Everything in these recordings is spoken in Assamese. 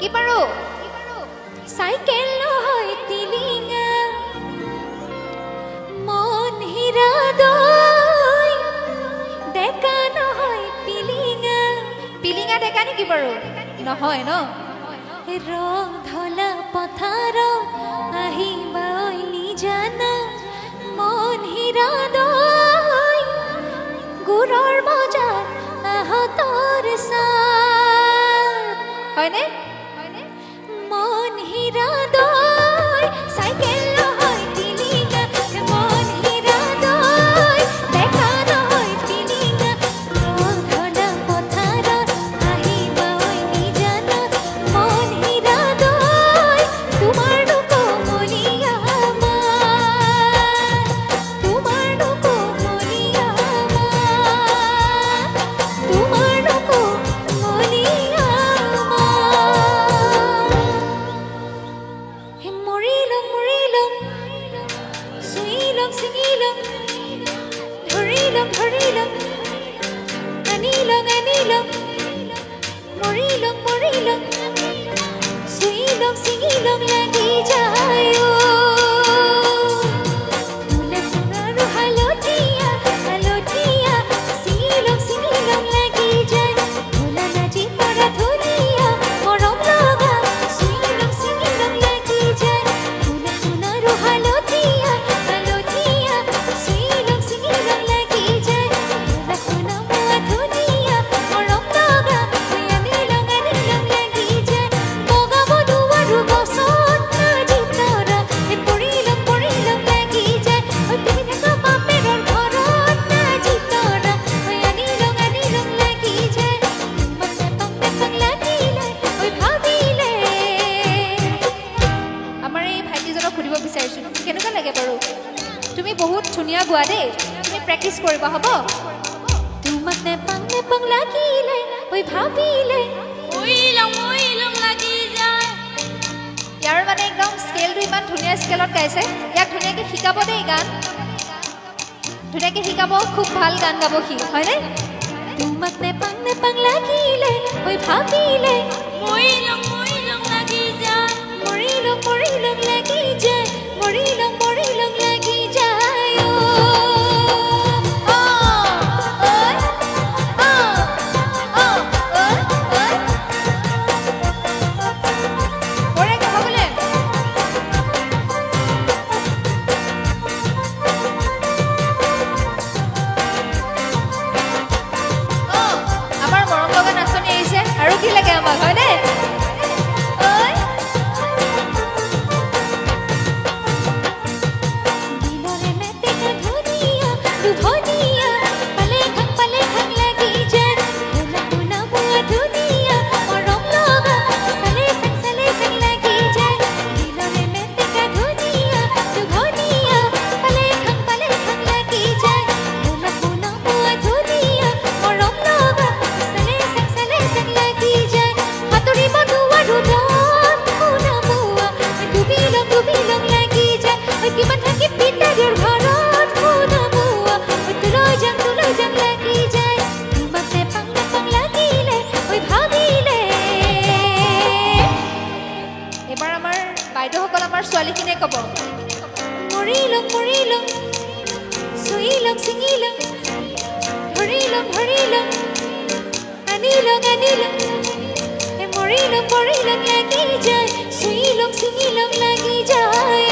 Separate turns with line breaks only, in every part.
কি পাৰো চাইকেল নহয় টিলিঙা মন হীৰা দৈ ডেকা নহয় পিলিঙা পিলিঙা ডেকা নেকি বাৰু নহয় ন ৰং ধলা পথাৰ আহিবা ঐ নিজানা মন হীৰা দৈ গুৰৰ বজাৰ আহতৰ চাৰ হয়নে মন হীৰা দৈ চাইকেল নহয় টিলিঙা মন হীৰা দৈ ডেকা নহয় পিলিঙা ৰং ধলা পথাৰত আহিবা ঐ নিজানা মন হীৰা দৈ তোমাৰ কোমলীয়া তোমাৰ কোমলীয়া তোমাৰ কোমলীয়া হে মৰিলম চুইলম ছিঙিলম ধৰিলম আনিলম মৰিলম চুইলম ছিঙিলম লাগি যায় ফুলে ফুলৰ হালধীয়া ছিঙিলম লাগি যায় ফুলা নাজি পৰা ধুনীয়া মৰম লগা ছিঙিলম লাগি যায় ফুলে ফুলৰ হালধীয়া ছিঙিলম লাগি যায় ফুলা ফুলা মোৱা ধুনীয়া মৰম লগা আনিলম লাগি যায় বগাব দুৱাৰো গছত নাজি তৰা পৰিলম লাগি যায় তুমি থাকা বাপেৰৰ ঘৰত নাজি তৰা আনিলম লাগি যায় পেপং লাগিলে ভাবিলে আমাৰ এই ভাইটিজনক সুধিব বিচাৰিছোঁ কেনেকুৱা লাগে বাৰু তুমি বহুত ধুনীয়া গোৱা দেই তুমি প্ৰেক্টিচ কৰিবা হ'ব তোমাক নেপাং লাগিলে ভাবিলে
ওইলম লাগি যায়
ইয়াৰ মানে একদম স্কেলটো ইমান ধুনীয়া স্কেলত গাইছে ইয়াক ধুনীয়াকৈ শিকাব দেই গান ধুনীয়াকৈ শিকাব খুব ভাল গান গাব সি হয়নে তোমাক নেপাং লাগিলে ভাবিলে
ওইলম লাগি যায়
মৰিলম লাগি যায় মৰিলম লাগি যায় আমাৰ মৰম লগা নাচনি আহিছে আৰু কি লাগে আমাক হয়নে দিলৰে মেটেকা ধুনীয়া দুধনীয়া পালে খাং লাগি যায় ফুলা ফুলা মোৱা ধুনীয়া মৰম লগা চালে চাং লাগি যায় দিলৰে মেটেকা ধুনীয়া দুধনীয়া পালে খাং লাগি যায় ফুলা ফুলা মোৱা ধুনীয়া মৰম লগা চালে চাং লাগি যায় হাতৰি বধুৱা ৰুদত ফুলা মোৱা ডুবিলম লাগি যায় কিমান থাকি পিতাৰীৰ ঘৰত ফুলা মোৱা তুলৈ যাম লাগি যায় তোমাক নেপাং লাগিলে ভাবিলে এবাৰ আমাৰ বাইদেউসকল আমাৰ ছোৱালীখিনিয়ে ক'ব মৰিলম চুইলম ছিঙিলম ধৰিলম আনিলম মৰিলম লাগি যায় চুইলম ছিঙিলম লাগি যায়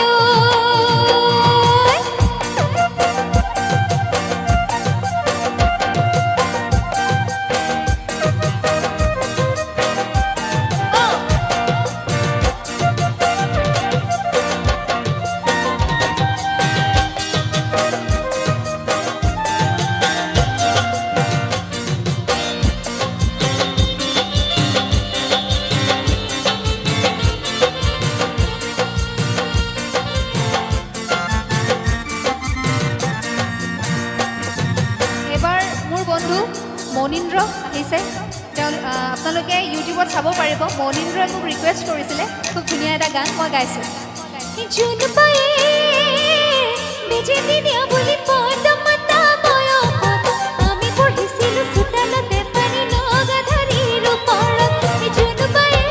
মনিন্দ্ৰ আহিছে আপোনালোকে ইউটিউবত চাব পাৰিব মনিন্দ্ৰই মোক ৰিকুৱেষ্ট কৰিছিলে খুব ধুনীয়া এটা গান মই গাইছোঁ জুন পায়ে বেজে দিয়া বুলি পদমতা বয়সত আমি পঢ়িছিলোঁ চোতালতে পানী লগা ধৰিলোঁ পৰত জুন পায়ে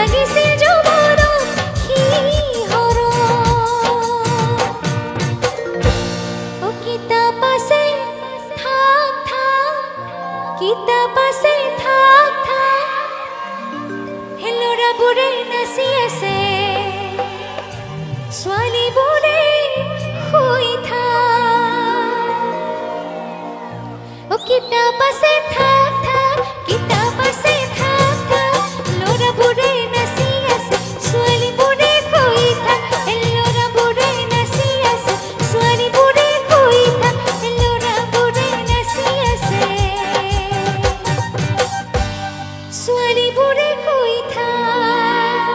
লাগিছে যৌৱনত শিহৰ কিতাপ আছে থাক থাক কিতাপ আছে থাক থাক হে ল'ৰাবোৰে নাচি আছে ছোৱালীবোৰে শুই থাক কিতাপ আছে থাক থাক কিতাপ আছে থাক থাক ল'ৰাবোৰে নাচি আছে ছোৱালীবোৰে শুই থাক হে ল'ৰাবোৰে নাচি আছে ছোৱালীবোৰে শুই থাক হে ল'ৰাবোৰে নাচি আছে ছোৱালীবোৰে শুই থাক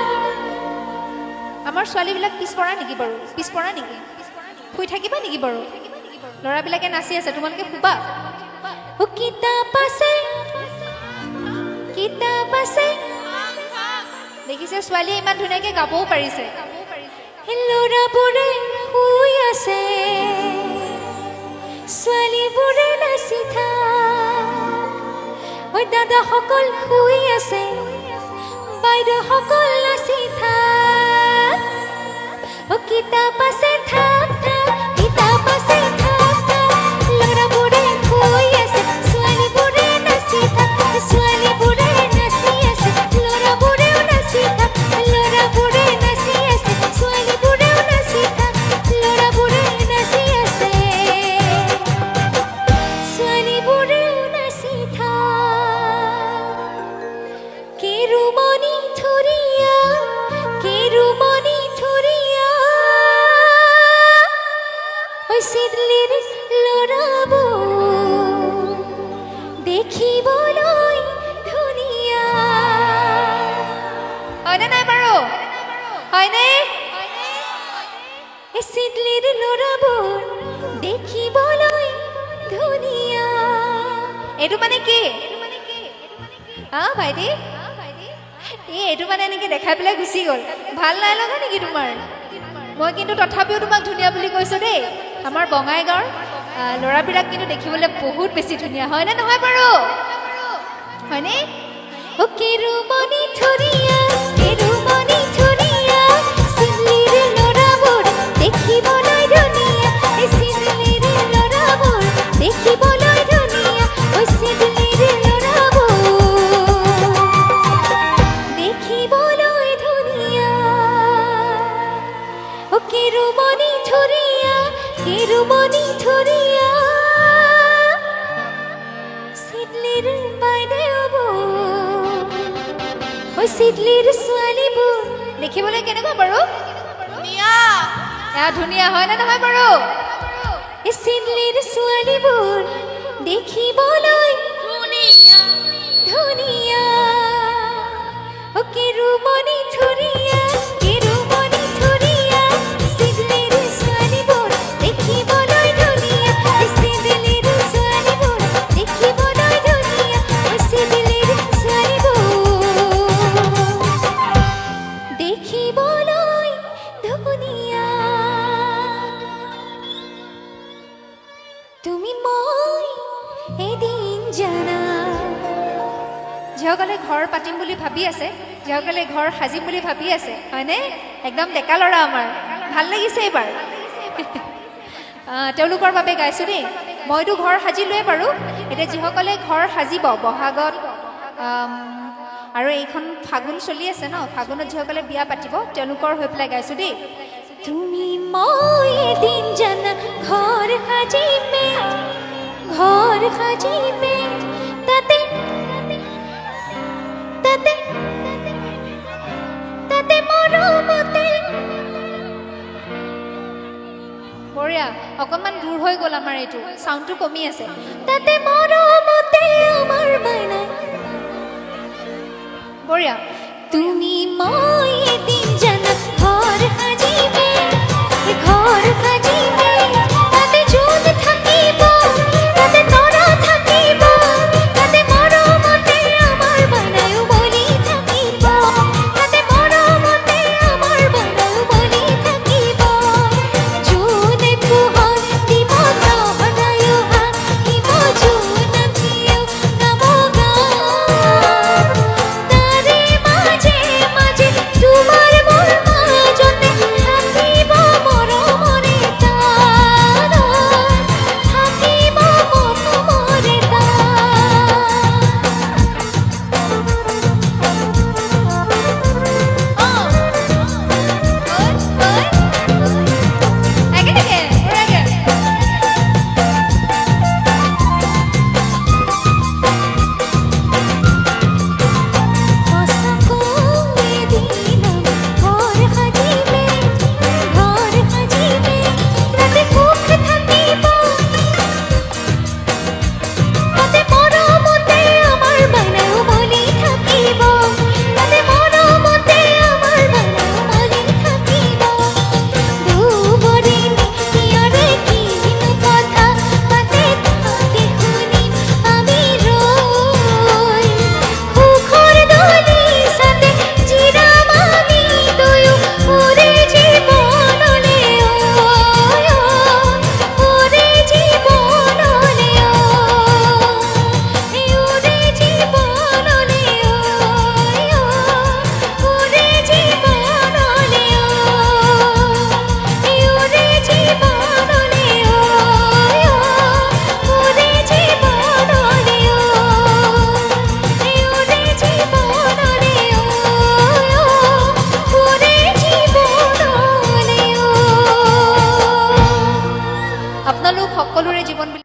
আমাৰ ছোৱালীবিলাক পিছপৰা নেকি বাৰু পিছপৰা নেকি শুই থাকিবা নেকি বাৰু ল'ৰাবিলাকে নাচি আছে তোমালোকে শুবা কিতাপ আছে দেখিছে ছোৱালীয়ে ইমান ধুনীয়াকৈ গাবও পাৰিছে ল'ৰাবোৰে শুই আছে ছোৱালীবোৰে নাচি থাক দাদাসকল শুই আছে বাইদেউসকল নাচি থাক কিতাপ আছে থাক থাক কিতাপ আছে থাক থাক ল'ৰাবোৰে শুই আছে ছোৱালীবোৰে নাচি থাক ছোৱালীবোৰে নাচি আছে ল'ৰাবোৰেও নাচি থাক ল'ৰাবোৰে নাচি আছে ছোৱালীবোৰেও নাচি থাক ল'ৰাবোৰে নাচি আছে ছোৱালীবোৰেও নাচি থাক কেৰুমণি থুৰীয়া কেৰুমণি থুৰীয়া চিদলিৰ ল'ৰাবোৰ দেখিবলৈ ধুনীয়া হয়নে নাই বাৰু হয়নে চিদলিৰ ল'ৰাবোৰ দেখিবলৈ ধুনীয়া এইটো মানে কি ভাইটি এইটো মানে এনেকৈ দেখাই পেলাই গুচি গ'ল ভাল নাই লগা নেকি তোমাৰ মই কিন্তু তথাপিও তোমাক ধুনীয়া বুলি কৈছোঁ দেই আমাৰ বঙাইগাঁৱৰ ল'ৰাবিলাক কিন্তু দেখিবলৈ বহুত বেছি ধুনীয়া হয়নে নহয় বাৰু হয়নে কেৰুমণি থুৰীয়া চিদলিৰ ল'ৰাবোৰ দেখিবলৈ ধুনীয়া চিদলিৰ ল'ৰাবোৰ দেখিবলৈ ধুনীয়া চিদলিৰ ল'ৰাবোৰ দেখিবলৈ ধুনীয়া কেৰুমণি থুৰীয়া চিদলিৰ বাইদেউবোৰ চিদলিৰ ছোৱালীবোৰ দেখিবলৈ কেনেকুৱা বাৰু ধুনীয়া হয় নে নহয় বাৰু চিদলিৰ ছোৱালীবোৰ দেখিবলৈ ধুনীয়া কেৰুমণি থুৰীয়া চিদলিৰ ছোৱালীবোৰ দেখিবলৈ ধুনীয়া চিদলিৰ ছোৱালীবোৰ দেখিবলৈ ধুনীয়া চিদলিৰ ছোৱালীবোৰ দেখিবলৈ ধুনীয়া তুমি মই এদিন জানা যিসকলে ঘৰ পাতিম বুলি ভাবি আছে যিসকলে ঘৰ সাজিম বুলি ভাবি আছে হয়নে একদম ডেকা ল'ৰা আমাৰ ভাল লাগিছে এইবাৰ তেওঁলোকৰ বাবে গাইছোঁ দেই মইতো ঘৰ সাজিলোৱে বাৰু এতিয়া যিসকলে ঘৰ সাজিব বহাগত আৰু এইখন ফাগুন চলি আছে ন ফাগুনত যিসকলে বিয়া পাতিব তেওঁলোকৰ হৈ পেলাই গাইছোঁ দেই তুমি মই এদিন জানা ঘৰ সাজিমে তাতে মৰমতে বঢ়িয়া অকণমান দূৰ হৈ গ'ল আমাৰ এইটো চাউণ্ডটো কমি আছে তাতে মৰমতে আমাৰ মাইনাই বঢ়িয়া তুমি মই এদিন জানা ঘৰ সাজিমে তাতে জোন থাকিব তাতে তৰা থাকিব তাতে মৰমতে আমাৰ মাইনায়ো বলি থাকিব তাতে মৰমতে আমাৰ মাইনায়ো বলি থাকিব জোনে পোহৰ দিব তহঁতয়ো হাঁহিব জোনাকীয়েও গাব গান তাৰে মাজে আপোনালোক সকলোৰে জীৱন